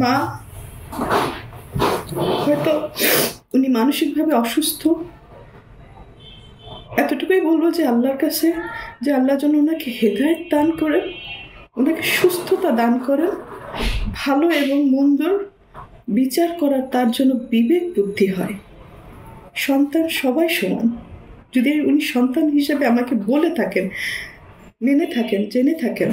মা হয়তো উনি মানসিকভাবে অসুস্থ, এতটুকুই বলবো যে আল্লাহর কাছে যে আল্লাহ যেন ওনাকে হেদায়েত দান করেন, ওনাকে সুস্থতা দান করেন, ভালো এবং মন্দর বিচার করার তার জন্য বিবেক বুদ্ধি হয়। সন্তান সবাই সমান। যদি উনি সন্তান হিসেবে আমাকে বলে থাকেন, মেনে থাকেন, জেনে থাকেন,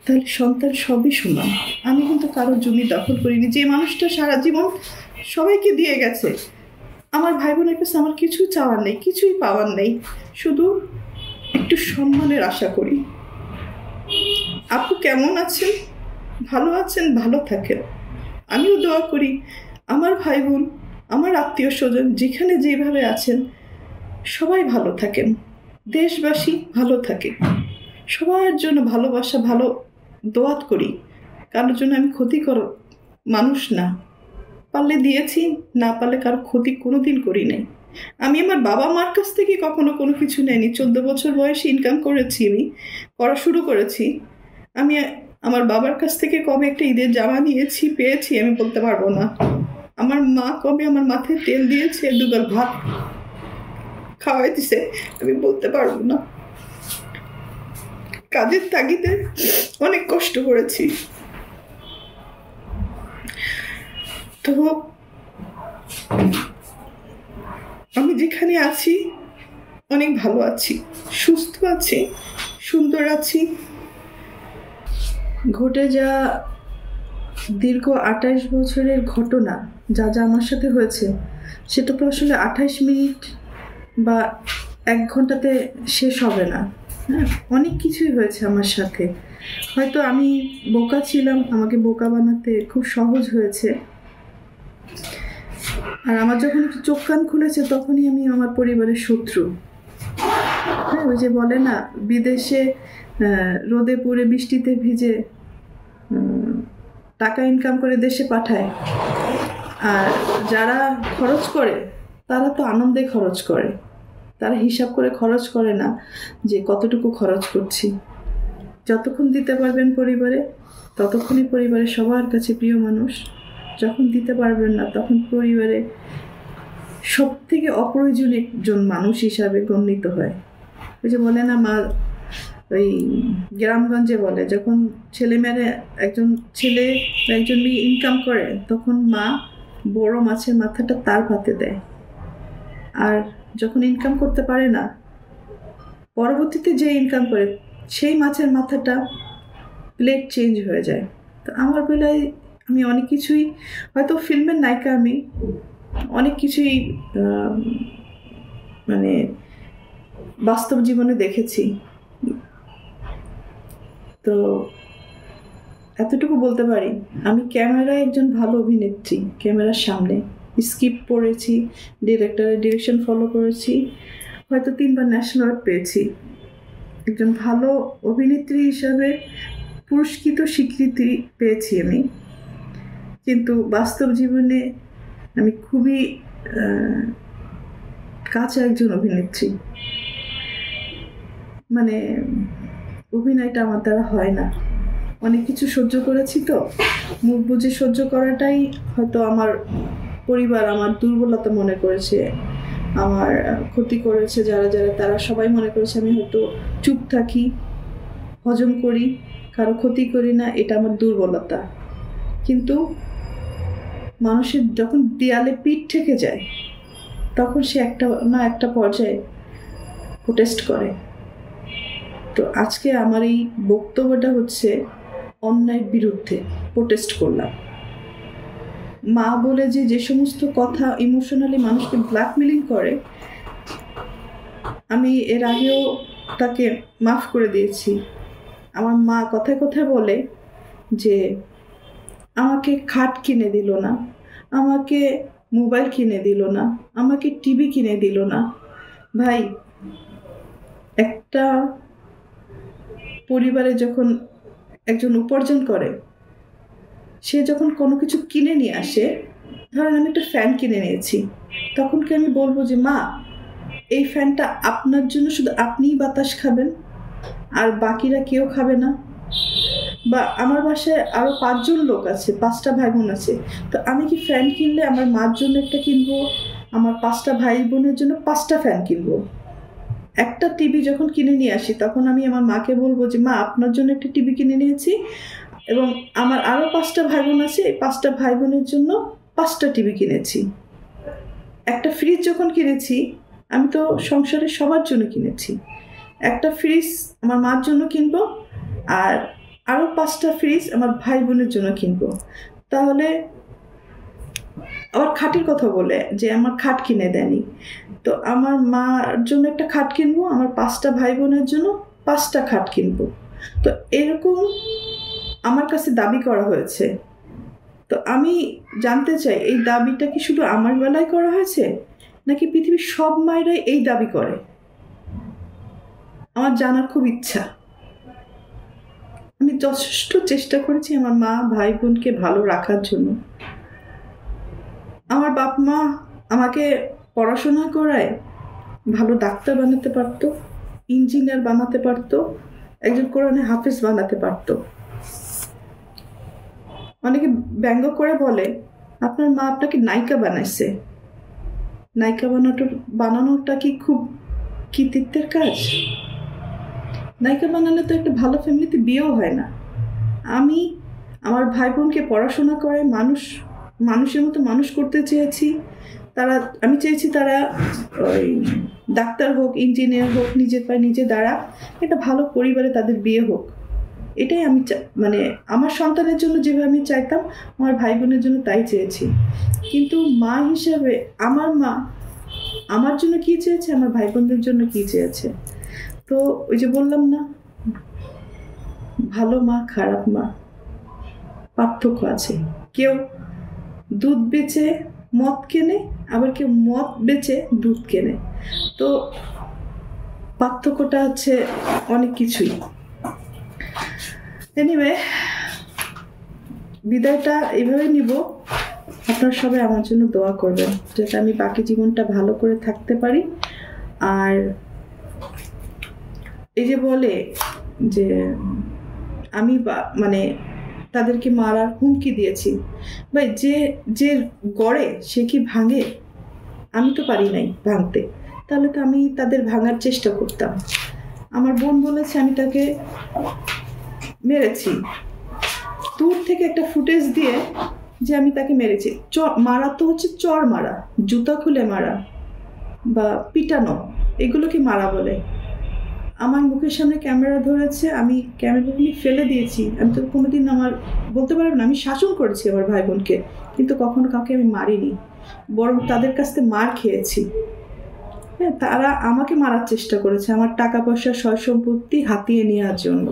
তাহলে সন্তান সবই সমান। আমি কিন্তু কারো জমি দখল করিনি। যে মানুষটা সারা জীবন সবাইকে দিয়ে গেছে, আমার ভাই বোনের কাছে আমার কিছু চাওয়ার নেই, কিছুই পাওয়ার নেই, শুধু একটু সম্মানের আশা করি। আপু কেমন আছেন? ভালো আছেন? ভালো থাকেন। আমিও দোয়া করি আমার ভাই বোন, আমার আত্মীয় স্বজন যেখানে যেভাবে আছেন সবাই ভালো থাকেন, দেশবাসী ভালো থাকে, সবার জন্য ভালোবাসা, ভালো দোয়াত করি। কারোর জন্য আমি ক্ষতিকর মানুষ না, পারলে দিয়েছি, না পারলে কারো ক্ষতি কোনোদিন করি নাই। আমি আমার বাবা মার কাছ থেকে কখনো কোনো কিছু নেয়নি। 14 বছর বয়সে ইনকাম করেছি, আমি পড়া শুরু করেছি। আমি আমার বাবার কাছ থেকে কবে একটা ঈদের জামা নিয়েছি, পেয়েছি, আমি বলতে পারবো না। আমার মা কবে আমার মাথায় তেল দিয়েছে, দুগাল ভাত খাওয়াই দিছে, আমি বলতে পারবো না। কাজের তাগিদে অনেক কষ্ট করেছি। তো আমি যেখানে আছি অনেক ভালো আছি, সুস্থ আছি, সুন্দর আছি। ঘটে যা দীর্ঘ 28 বছরের ঘটনা, যা যা আমার সাথে হয়েছে, সেটা তো আসলে 28 মিনিট বা 1 ঘন্টাতে শেষ হবে না। হ্যাঁ, অনেক কিছুই হয়েছে আমার সাথে। হয়তো আমি বোকা ছিলাম, আমাকে বোকা বানাতে খুব সহজ হয়েছে। আর আমার যখন একটু চোখ কান খুলেছে, তখনই আমি আমার পরিবারের শত্রু। হ্যাঁ, ওই যে বলে না, বিদেশে রোদে পুড়ে বৃষ্টিতে ভিজে টাকা ইনকাম করে দেশে পাঠায়, আর যারা খরচ করে তারা তো আনন্দে খরচ করে, তারা হিসাব করে খরচ করে না যে কতটুকু খরচ করছি। যতক্ষণ দিতে পারবেন পরিবারে, ততক্ষণই পরিবারের সবার কাছে প্রিয় মানুষ। যখন দিতে পারবেন না, তখন পরিবারে সব থেকে অপ্রয়োজনীয় একজন মানুষ হিসাবে গণ্যিত হয়। ওই যে বলে না, মা ওই গ্রামগঞ্জে বলে, যখন ছেলেমেয়েরা একজন ছেলে একজন মেয়ে ইনকাম করে, তখন মা বড় মাছের মাথাটা তার ভাতে দেয়। আর যখন ইনকাম করতে পারে না, পরবর্তীতে যে ইনকাম করে সেই মাছের মাথাটা প্লেট চেঞ্জ হয়ে যায়। তো আমার বেলায় আমি অনেক কিছুই, হয়তো ফিল্মের নায়িকা, আমি অনেক কিছুই মানে বাস্তব জীবনে দেখেছি। তো এতটুকু বলতে পারি, আমি ক্যামেরায় একজন ভালো অভিনেত্রী। ক্যামেরার সামনে স্ক্রিপ্ট পড়েছি, ডিরেক্টরের ডিরেকশন ফলো করেছি, হয়তো 3বার ন্যাশনাল অ্যাওয়ার্ড পেয়েছি। একজন ভালো অভিনেত্রী হিসাবে পুরস্কৃত স্বীকৃতি পেয়েছি আমি। কিন্তু বাস্তব জীবনে আমি খুবই কাঁচা একজন অভিনেত্রী। মানে অভিনয়টা আমার দ্বারা হয় না। অনেক কিছু সহ্য করেছি, তো মুখ বুঝে সহ্য করাটাই হয়তো আমার পরিবার আমার দুর্বলতা মনে করেছে, আমার ক্ষতি করেছে যারা যারা, তারা সবাই মনে করেছে আমি হয়তো চুপ থাকি, হজম করি, কারো ক্ষতি করি না, এটা আমার দুর্বলতা। কিন্তু মানুষের যখন দেয়ালে পিঠ ঠেকে যায়, তখন সে একটা না একটা পর্যায়ে প্রোটেস্ট করে। তো আজকে আমার এই বক্তব্যটা হচ্ছে অন্যায়ের বিরুদ্ধে প্রোটেস্ট করলাম। মা বলে যে সমস্ত কথা ইমোশনালি মানুষকে ব্ল্যাকমেলিং করে, আমি এর আগেও তাকে মাফ করে দিয়েছি। আমার মা কথায় কথায় বলে যে আমাকে খাট কিনে দিল না, আমাকে মোবাইল কিনে দিল না, আমাকে টিভি কিনে দিল না। ভাই, একটা পরিবারে যখন একজন উপার্জন করে, সে যখন কোনো কিছু কিনে নিয়ে আসে, ধরেন আমি একটা ফ্যান কিনে নিয়েছি, তখন কি আমি বলবো যে মা এই ফ্যানটা আপনার জন্য, শুধু আপনিই বাতাস খাবেন আর বাকিরা কেউ খাবে না? বা আমার বাসায় আরও 5জন লোক আছে, 5টা ভাই বোন আছে, তো আমি কি ফ্যান কিনলে আমার মার জন্য একটা কিনবো, আমার 5টা ভাই বোনের জন্য 5টা ফ্যান কিনবো? একটা টিভি যখন কিনে নিয়ে আসি তখন আমি আমার মাকে বলবো যে মা আপনার জন্য একটা টিভি কিনে নিয়েছি, এবং আমার আরও 5টা ভাই বোন আছে, এই 5টা ভাই বোনের জন্য 5টা টিভি কিনেছি। একটা ফ্রিজ যখন কিনেছি আমি তো সংসারের সবার জন্য কিনেছি, একটা ফ্রিজ আমার মার জন্য কিনবো, আর আরও 5টা ফ্রিজ আমার ভাই বোনের জন্য কিনবো। তাহলে আবার খাটের কথা বলে যে আমার খাট কিনে দেয়নি, তো আমার মার জন্য একটা খাট কিনবো, আমার 5টা ভাই বোনের জন্য 5টা খাট কিনবো। তো এরকম আমার কাছে দাবি করা হয়েছে। তো আমি জানতে চাই এই দাবিটা কি শুধু আমার বেলায় করা হয়েছে, নাকি পৃথিবীর সব মায়েরাই এই দাবি করে? আমার জানার খুব ইচ্ছা। আমি যথেষ্ট চেষ্টা করেছি আমার মা ভাই বোনকে ভালো রাখার জন্য। আমার বাপ মা আমাকে পড়াশোনা করায় ভালো ডাক্তার বানাতে পারতো, ইঞ্জিনিয়ার বানাতে পারতো, একজন কোরআনে হাফেজ বানাতে পারতো। অনেকে ব্যঙ্গ করে বলে আপনার মা আপনাকে নায়িকা বানাইছে। নায়িকা বানানোটা কি খুব কৃতিত্বের কাজ? নায়িকা বানালে তো একটা ভালো ফ্যামিলিতে বিয়েও হয় না। আমি আমার ভাই বোনকে পড়াশোনা করে মানুষের মতো মানুষ করতে চেয়েছি। আমি চেয়েছি তারা ওই ডাক্তার হোক, ইঞ্জিনিয়ার হোক, নিজের পায়ে নিজে দাঁড়া, একটা ভালো পরিবারে তাদের বিয়ে হোক। এটাই আমি মানে আমার সন্তানের জন্য যেভাবে আমি চাইতাম আমার ভাই বোনের জন্য তাই চেয়েছি। কিন্তু মা হিসেবে আমার মা আমার জন্য কী চেয়েছে, আমার ভাই বোনদের জন্য কী চেয়েছে। তো ওই যে বললাম না, ভালো মা খারাপ মা পার্থক্য আছে। কেউ দুধ বেচে মদ কেনে, আবার কেউ মদ বেচে দুধ কেনে। তো পার্থক্যটা হচ্ছে অনেক কিছুই। এনিওয়ে, বিদায়টা এইভাবে নিব। আপনারা সবাই আমার জন্য দোয়া করবেন যাতে আমি বাকি জীবনটা ভালো করে থাকতে পারি। আর এই যে বলে যে আমি মানে তাদেরকে মারার হুমকি দিয়েছি, ভাই যে গড়ে সে কি ভাঙে? আমি তো পারি নাই ভাঙতে, তাহলে তো আমি তাদের ভাঙার চেষ্টা করতাম। আমার বোন বলেছে আমি তাকে মেরেছি, দূর থেকে একটা ফুটেজ দিয়ে যে আমি তাকে মেরেছি। মারা তো হচ্ছে চর মারা, জুতা খুলে মারা বা পিটানো, এগুলোকে মারা বলে। আমার মুখের সামনে ক্যামেরা ধরেছে, আমি ক্যামেরাগুলি ফেলে দিয়েছি। আমি তো কোনোদিন বলতে পারবো না আমি শাসন করেছি আমার ভাই বোনকে, কিন্তু কখনো কাউকে আমি মারিনি, বরং তাদের কাছ থেকে মার খেয়েছি। হ্যাঁ, তারা আমাকে মারার চেষ্টা করেছে আমার টাকা পয়সা সয় সম্পত্তি হাতিয়ে নেওয়ার জন্য,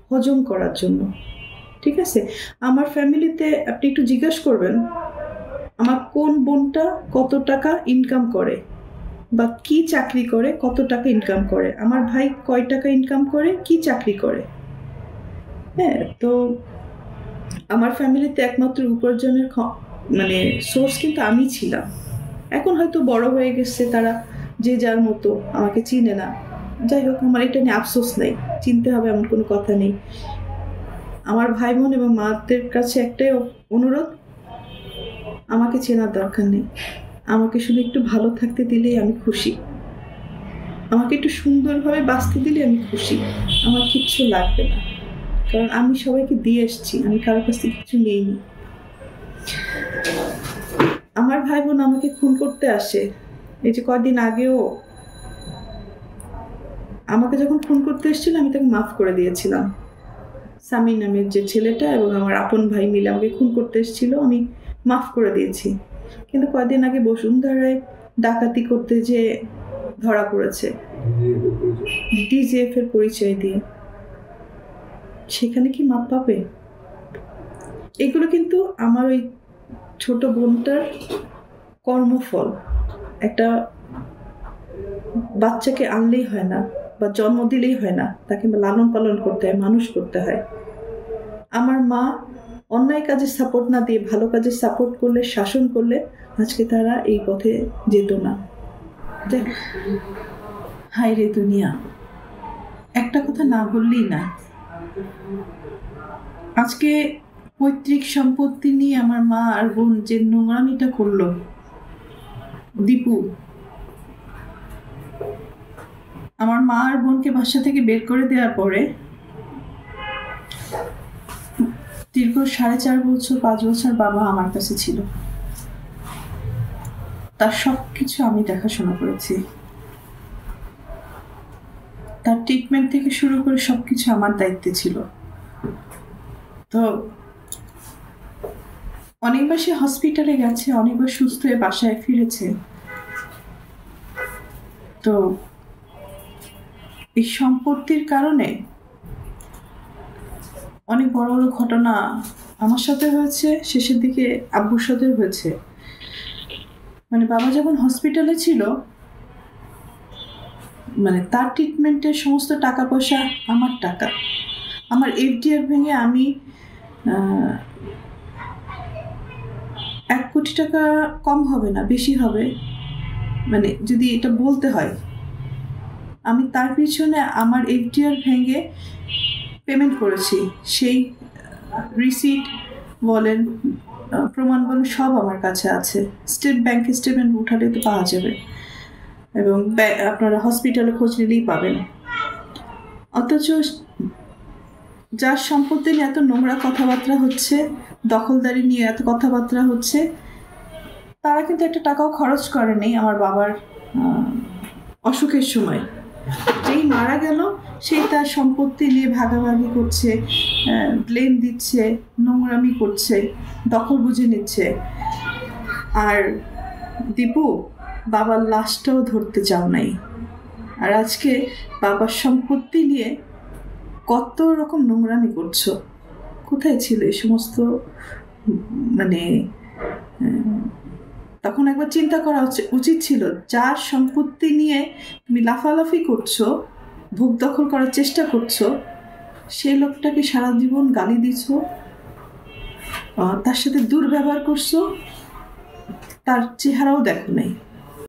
হজম করার জন্য। ঠিক আছে, আমার ফ্যামিলিতে আপনি একটু জিজ্ঞেস করবেন আমার কোন বোনটা কত টাকা ইনকাম করে বা কি চাকরি করে, কত টাকা ইনকাম করে, আমার ভাই কয় টাকা ইনকাম করে, কি চাকরি করে। হ্যাঁ, তো আমার ফ্যামিলিতে একমাত্র উপার্জনের মানে সোর্স কিন্তু আমি ছিলাম। এখন হয়তো বড় হয়ে গেছে, তারা যে যার মতো, আমাকে চিনে না। যাই হোক, আমার এটা নিয়ে আফসোস নেই, চিনতে হবে এমন কোনো কথা নেই। আমার ভাই বোন এবং মাদের কাছে একটাই অনুরোধ, আমাকে চেনার দরকার নেই, আমাকে শুধু একটু ভালো থাকতে দিলেই আমি খুশি, আমাকে একটু সুন্দরভাবে বাঁচতে দিলে আমি খুশি, আমার কিচ্ছু লাগবে না। কারণ আমি সবাইকে দিয়ে এসেছি, আমি কারোর কাছ থেকে কিছু নিইনি। আমার ভাই বোন আমাকে খুন করতে আসে, এই যে কয়েকদিন আগেও আমাকে যখন খুন করতে এসেছিল আমি তাকে মাফ করে দিয়েছিলাম। সামি নামের যে ছেলেটা এবং আমার আপন ভাই মিলে আমাকে খুন করতে এসেছিল, আমি মাফ করে দিয়েছি। কিন্তু কয়েকদিন আগে বসুন্ধরায় ডাকাতি করতে যে ধরা পড়েছে ডিজিএফ এর পরিচয় দিয়ে, সেখানে কি মাপ পাবে? এগুলো কিন্তু আমার ওই ছোট বোনটার কর্মফল। একটা বাচ্চাকে আনলেই হয় না বা জন্ম দিলেই হয় না, তাকে লালন পালন করতে হয়, মানুষ করতে হয়। আমার মা অন্যায় কাজে সাপোর্ট না দিয়ে ভালো কাজে সাপোর্ট করলে, শাসন করলে আজকে তারা এই পথে যেত না। দেখ, হায় রে দুনিয়া, একটা কথা না বললেই না। আজকে পৈতৃক সম্পত্তি নিয়ে আমার মা আর বোন যে নোংরামিটা করলো, দীপু আমার মা আর বোনকে বাসা থেকে বের করে দেওয়ার পরে দীর্ঘ 4.5 বছর 5 বছর বাবা আমার কাছে ছিল। তার সবকিছু আমি দেখাশোনা করেছি, তার ট্রিটমেন্ট থেকে শুরু করে সবকিছু আমার দায়িত্বে ছিল। তো অনেকবার সে হসপিটালে গেছে, অনেকবার সুস্থ হয়ে বাসায় ফিরেছে। তো এই সম্পত্তির কারণে অনেক বড় বড় ঘটনা আমার সাথে হয়েছে, শেষের দিকে আব্বুর সাথে হয়েছে। মানে বাবা যখন হসপিটালে ছিল, মানে তার ট্রিটমেন্টের সমস্ত টাকা পয়সা আমার টাকা, আমার এফডিআর ভেঙে আমি 1 কোটি টাকা কম হবে না, বেশি হবে, মানে যদি এটা বলতে হয়। আমি তার পিছনে আমার এফডিআর ভেঙে পেমেন্ট করেছি, সেই রিসিট বলেন, প্রমাণ বলেন, সব আমার কাছে আছে। স্টেট ব্যাংকের স্টেটমেন্ট উঠালে তো পাওয়া যাবে, এবং আপনারা হসপিটালে খোঁজ নিলেই পাবেন। অথচ যার সম্পত্তি নিয়ে এত নোংরা কথাবার্তা হচ্ছে, দখলদারি নিয়ে এত কথাবার্তা হচ্ছে, তারা কিন্তু একটা টাকাও খরচ করেনি আমার বাবার অসুখের সময়। যেই মারা গেল সেই তার সম্পত্তি নিয়ে ভাগাভাগি করছে, ব্লেম দিচ্ছে, নোংরামি করছে, দখল বুঝে নিচ্ছে। আর দীপু বাবার লাশটাও ধরতে চাও নাই। আর আজকে বাবার সম্পত্তি নিয়ে কত রকম নোংরামি করছো। কোথায় ছিল এই সমস্ত? মানে তখন একবার চিন্তা করা উচিত ছিল, যার সম্পত্তি নিয়ে তুমি লাফালাফি করছো, ভোগ দখল করার চেষ্টা করছো, সেই লোকটাকে সারা জীবন গালি দিছ, তার সাথে দুর্ব্যবহার করছো, তার চেহারাও দেখো নাই।